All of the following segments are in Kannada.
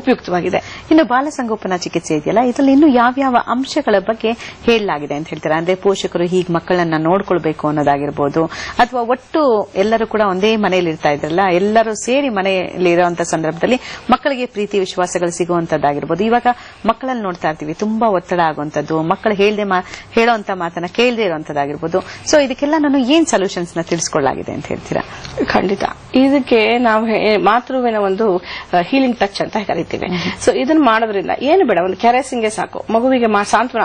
ಉಪಯುಕ್ತವಾಗಿದೆ. ಇನ್ನು ಬಾಲಸಂಗೋಪನಾ ಚಿಕಿತ್ಸೆ ಇದೆಯಲ್ಲ, ಇದರಲ್ಲಿ ಇನ್ನು ಯಾವ್ಯಾವ ಅಂಶಗಳ ಬಗ್ಗೆ ಹೇಳಲಾಗಿದೆ ಅಂತ ಹೇಳ್ತಾರೆ? ಅಂದ್ರೆ ಪೋಷಕರು ಹೀಗೆ ಮಕ್ಕಳನ್ನ ನೋಡ್ಕೊಳ್ಬೇಕು ಅನ್ನೋದಾಗಿರ್ಬೋದು, ಅಥವಾ ಒಟ್ಟು ಎಲ್ಲರೂ ಕೂಡ ಒಂದೇ ಮನೆಯಲ್ಲಿ ಇರ್ತಾ ಇದ್ರಲ್ಲ, ಎಲ್ಲರೂ ಸೇರಿ ಮನೆಯಲ್ಲಿ ಇರುವಂತಹ ಸಂದರ್ಭದಲ್ಲಿ ಮಕ್ಕಳಿಗೆ ಪ್ರೀತಿ ವಿಶ್ವಾಸಗಳು ಸಿಗುವಂತದ್ದಾಗಿರ್ಬೋದು. ಇವಾಗ ಮಕ್ಕಳಲ್ಲಿ ನೋಡ್ತಾ ಇರ್ತೀವಿ, ತುಂಬಾ ಒತ್ತಡ ಆಗುವಂತದ್ದು, ಮಕ್ಕಳು ಹೇಳುವಂತ ಮಾತನ್ನ ಕೇಳದೆ ಇರುವಂತದ್ದಾಗಿರ್ಬೋದು. ಸೊ ಇದಕ್ಕೆಲ್ಲ ನಾನು ಏನ್ ಸೊಲ್ಯೂಷನ್ಸ್ ನ ತಿಳಿಸ್ಕೊಳ್ಳಲಾಗಿದೆ ಅಂತ ಹೇಳ್ತೀರಾ? ಖಂಡಿತ. ಇದಕ್ಕೆ ನಾವು ಮಾತೃವಿನ ಒಂದು ಹೀಲಿಂಗ್ ಟಚ್ ಅಂತ ಕರಿತೀವಿ. ಸೊ ಇದನ್ನ ಮಾಡೋದ್ರಿಂದ ಏನು ಬೇಡ, ಒಂದು ಕ್ಯಾರೆಸಿಂಗ್ಗೆ ಸಾಕು. ಮಗುವಿಗೆ ಸಾಂತ್ವನ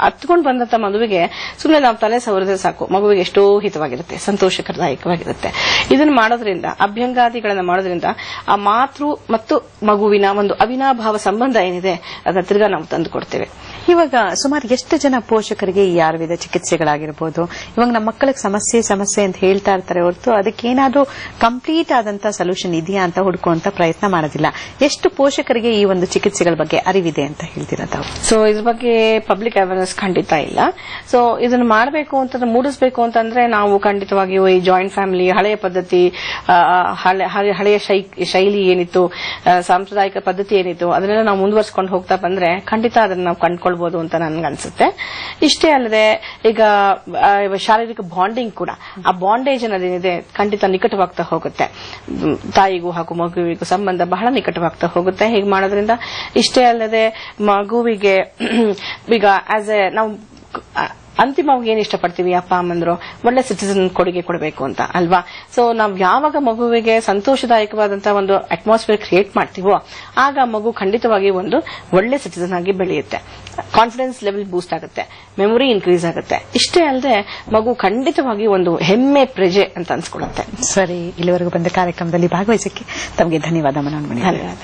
ಹತ್ಕೊಂಡು ಬಂದಂತ ಮಗುವಿಗೆ ಸುಮ್ಮನೆ ನಾವು ತಲೆ ಸವರಿದ್ರೆ ಸಾಕು, ಮಗುವಿಗೆ ಎಷ್ಟೋ ಹಿತವಾಗಿರುತ್ತೆ, ಸಂತೋಷಕರದಾಯಕವಾಗಿರುತ್ತೆ. ಇದನ್ನ ಮಾಡೋದ್ರಿಂದ, ಅಭ್ಯಂಗಾದಿಗಳನ್ನ ಮಾಡೋದ್ರಿಂದ ಆ ಮಾತೃ ಮತ್ತು ಮಗುವಿನ ಒಂದು ಅವಿನಾಭಾವ ಸಂಬಂಧ ಏನಿದೆ ಅದನ್ನ ತಿರ್ಗಾ ನಾವು ತಂದು ಕೊಡ್ತೇವೆ. ಇವಾಗ ಸುಮಾರು ಎಷ್ಟು ಜನ ಪೋಷಕರಿಗೆ ಈ ಆಯುರ್ವೇದ ಚಿಕಿತ್ಸೆಗಳಾಗಿರ್ಬೋದು, ಇವಾಗ ನಮ್ಮ ಮಕ್ಕಳಿಗೆ ಸಮಸ್ಯೆ ಅಂತ ಹೇಳ್ತಾ ಇರ್ತಾರೆ ಹೊರತು ಅದಕ್ಕೇನಾದ್ರೂ ಕಂಪ್ಲೀಟ್ ಆದಂತ ಸೊಲ್ಯೂಷನ್ ಇದೆಯಾ ಅಂತ ಹುಡುಕುವಂತ ಪ್ರಯತ್ನ ಮಾಡೋದಿಲ್ಲ. ಎಷ್ಟು ಪೋಷಕರಿಗೆ ಈ ಒಂದು ಚಿಕಿತ್ಸೆಗಳ ಬಗ್ಗೆ ಅರಿವಿದೆ ಅಂತ ಹೇಳ್ತೀರಾ ತಾವು? ಸೊ ಇದ್ರ ಬಗ್ಗೆ ಪಬ್ಲಿಕ್ ಅವೇರ್ನೆಸ್ ಖಂಡಿತ ಇಲ್ಲ. ಸೊ ಇದನ್ನು ಮಾಡಬೇಕು ಅಂತಂದ್ರೆ, ಮೂಡಿಸಬೇಕು ಅಂತಂದ್ರೆ ನಾವು ಖಂಡಿತವಾಗಿಯೂ ಈ ಜಾಯಿಂಟ್ ಫ್ಯಾಮಿಲಿ ಹಳೆಯ ಪದ್ಧತಿ, ಹಳೆಯ ಶೈಲಿ ಏನಿತ್ತು, ಸಾಂಪ್ರದಾಯಿಕ ಪದ್ಧತಿ ಏನಿತ್ತು, ಅದನ್ನೆಲ್ಲ ನಾವು ಮುಂದುವರ್ಸ್ಕೊಂಡು ಹೋಗ್ತಾ ಬಂದ್ರೆ ಖಂಡಿತ ಅದನ್ನ ನಾವು ಕಂಡುಕೊಳ್ಬಹುದು ಅಂತ ನನ್ಗನ್ಸುತ್ತೆ. ಇಷ್ಟೇ ಅಲ್ಲದೆ ಈಗ ಶಾರೀರಿಕ ಬಾಂಡಿಂಗ್ ಕೂಡ, ಆ ಬಾಂಡೇಜ್ ಅನ್ನೋದೇನಿದೆ ಖಂಡಿತ ನಿಕಟವಾಗ್ತಾ ಹೋಗುತ್ತೆ. ತಾಯಿಗೂ ಹಾಗೂ ಮಗುವಿಗೂ ಸಂಬಂಧ ಬಹಳ ನಿಕಟವಾಗ್ತಾ ಹೋಗುತ್ತೆ ಹೀಗೆ ಮಾಡೋದ್ರಿಂದ. ಇಷ್ಟೇ ಅಲ್ಲದೆ ಮಗುವಿಗೆ ಈಗ ನಾವು ಅಂತಿಮವಾಗಿ ಏನ್ ಇಷ್ಟಪಡ್ತೀವಿ, ಅಪ್ಪ ಅಮ್ಮಂದ್ರು ಒಳ್ಳೆ ಸಿಟಿಸನ್ ಕೊಡುಗೆ ಕೊಡಬೇಕು ಅಂತ ಅಲ್ವಾ? ಸೊ ನಾವು ಯಾವಾಗ ಮಗುವಿಗೆ ಸಂತೋಷದಾಯಕವಾದಂತಹ ಒಂದು ಅಟ್ಮಾಸ್ಫಿಯರ್ ಕ್ರಿಯೇಟ್ ಮಾಡ್ತೀವೋ ಆಗ ಮಗು ಖಂಡಿತವಾಗಿ ಒಂದು ಒಳ್ಳೆ ಸಿಟಿಸನ್ ಆಗಿ ಬೆಳೆಯುತ್ತೆ, ಕಾನ್ಫಿಡೆನ್ಸ್ ಲೆವೆಲ್ ಬೂಸ್ಟ್ ಆಗುತ್ತೆ, ಮೆಮೊರಿ ಇನ್ಕ್ರೀಸ್ ಆಗುತ್ತೆ. ಇಷ್ಟೇ ಅಲ್ಲದೆ ಮಗು ಖಂಡಿತವಾಗಿ ಒಂದು ಹೆಮ್ಮೆ ಪ್ರಜೆ ಅಂತ ಅನ್ಸ್ಕೊಳ್ಳುತ್ತೆ. ಸರಿ, ಇಲ್ಲಿವರೆಗೂ ಬಂದ ಕಾರ್ಯಕ್ರಮದಲ್ಲಿ ಭಾಗವಹಿಸಕ್ಕೆ ತಮಗೆ ಧನ್ಯವಾದ ಮನೋನ್ಮಣಿ. ಧನ್ಯವಾದ.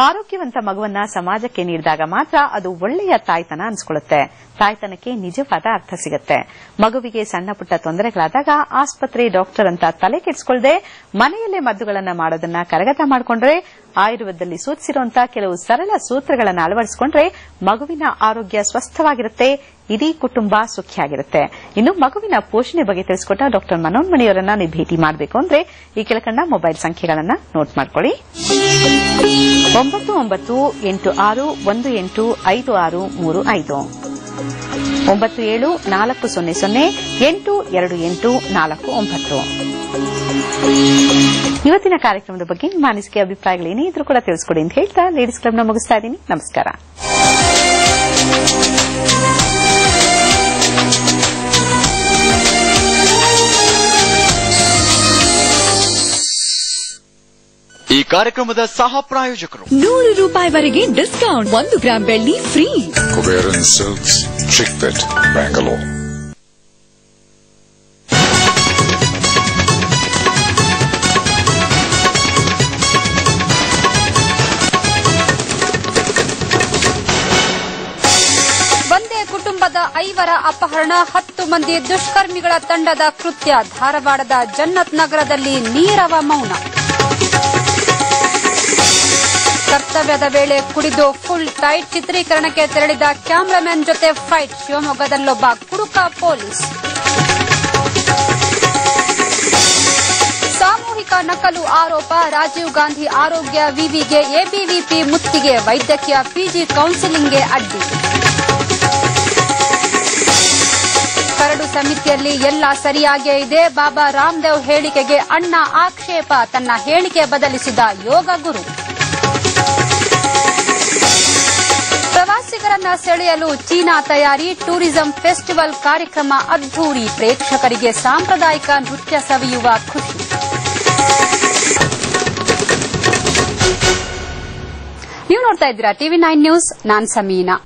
ಆರೋಗ್ಯವಂತ ಮಗುವನ್ನ ಸಮಾಜಕ್ಕೆ ನೀಡಿದಾಗ ಮಾತ್ರ ಅದು ಒಳ್ಳೆಯ ತಾಯ್ತನ ಅನ್ಸ್ಕೊಳ್ಳುತ್ತೆ. ತಾಯ್ತನಕ್ಕೆ ನಿಜವಾದ ಅರ್ಥ ಸಿಗುತ್ತೆ. ಮಗುವಿಗೆ ಸಣ್ಣ ಪುಟ್ಟ ತೊಂದರೆಗಳಾದಾಗ ಆಸ್ಪತ್ರೆ, ಡಾಕ್ಟರ್ ಅಂತ ತಲೆ ಕೆಡಿಸಿಕೊಳ್ಳದೆ ಮನೆಯಲ್ಲೇ ಮದ್ದುಗಳನ್ನ ಮಾಡೋದನ್ನ ಕರಗತ ಮಾಡಿಕೊಂಡ್ರೆ, ಆಯುರ್ವೇದದಲ್ಲಿ ಸೂಚಿಸಿರುವಂತಹ ಕೆಲವು ಸರಳ ಸೂತ್ರಗಳನ್ನು ಅಳವಡಿಸಿಕೊಂಡ್ರೆ ಮಗುವಿನ ಆರೋಗ್ಯ ಸ್ವಸ್ಥವಾಗಿರುತ್ತೆ, ಇಡೀ ಕುಟುಂಬ ಸುಖಿಯಾಗಿರುತ್ತೆ. ಇನ್ನು ಮಗುವಿನ ಪೋಷಣೆ ಬಗ್ಗೆ ತಿಳಿಸಿಕೊಟ್ಟ ಡಾಕ್ಟರ್ ಮನೋನ್ಮಣಿಯವರನ್ನ ನೀವು ಭೇಟಿ ಮಾಡಬೇಕು ಅಂದ್ರೆ ಈ ಕೆಳಕಂಡ ಮೊಬೈಲ್ ಸಂಖ್ಯೆಗಳನ್ನ ನೋಟ್ ಮಾಡ್ಕೊಳ್ಳಿ. 9986185635 9740082849. ಇವತ್ತಿನ ಕಾರ್ಯಕ್ರಮದ ಬಗ್ಗೆ ನಿಮ್ಮ ಅನಿಸಿಕೆ, ಅಭಿಪ್ರಾಯಗಳೇನೇ ಇದ್ರೂ ಕೂಡ ತಿಳಿಸ್ಕೊಡಿ ಅಂತ ಹೇಳ್ತಾ ಲೇಡೀಸ್ ಕ್ಲಬ್ನ ಮುಗಿಸ್ತಾ ಇದ್ದೀನಿ. ನಮಸ್ಕಾರ. ಈ ಕಾರ್ಯಕ್ರಮದ ಸಹ ಪ್ರಾಯೋಜಕರು ₹100 ಡಿಸ್ಕೌಂಟ್, 1 ಗ್ರಾಂ ಬೆಳ್ಳಿ free. Kuberan Silks, Chickpet, Bangalore. ಒಂದೇ ಕುಟುಂಬದ 5 ಅಪಹರಣ, 10 ಮಂದಿ ದುಷ್ಕರ್ಮಿಗಳ ತಂಡದ ಕೃತ್ಯ. ಧಾರವಾಡದ ಜನ್ನತ್ ನಗರದಲ್ಲಿ ನೀರವ ಮೌನ. ಕರ್ತವ್ಯದ ವೇಳೆ ಕುಡಿದು ಫುಲ್ ಟೈಟ್ ಚಿತ್ರೀಕರಣಕ್ಕೆ ತೆರಳಿದ ಕ್ಯಾಮರಾಮನ್ ಜೊತೆ ಫೈಟ್. ಶಿವಮೊಗ್ಗದಲ್ಲೊಬ್ಬ ಕುಡುಕ ಪೊಲೀಸ್. ಸಾಮೂಹಿಕ ನಕಲು ಆರೋಪ. ರಾಜೀವ್ ಗಾಂಧಿ ಆರೋಗ್ಯ ವಿವಿಗೆ ಎಬಿವಿಪಿ ಮುತ್ತಿಗೆ. ವೈದ್ಯಕೀಯ ಪಿಜಿ ಕೌನ್ಸಿಲಿಂಗ್ಗೆ ಅಡ್ಡಿ. ಕರಡು ಸಮಿತಿಯಲ್ಲಿ ಎಲ್ಲ ಸರಿಯಾಗೇ ಇದೆ. ಬಾಬಾ ರಾಮದೇವ್ ಹೇಳಿಕೆಗೆ ಅಣ್ಣಾ ಆಕ್ಷೇಪ. ತನ್ನ ಹೇಳಿಕೆ ಬದಲಿಸಿದ ಯೋಗ ಗುರು. ಪ್ರವಾಸಿಗರನ್ನ ಸೆಳೆಯಲು ಚೀನಾ ತಯಾರಿ. ಟೂರಿಸಂ ಫೆಸ್ಟಿವಲ್ ಕಾರ್ಯಕ್ರಮ ಅದ್ಧೂರಿ. ಪ್ರೇಕ್ಷಕರಿಗೆ ಸಾಂಪ್ರದಾಯಿಕ ನೃತ್ಯ ಸವಿಯುವ ಖುಷಿ. ನೀವು ನೋಡ್ತಾ ಇದ್ದೀರಾ TV9 ನ್ಯೂಸ್. ನಾನ್ ಸಮೀನಾ.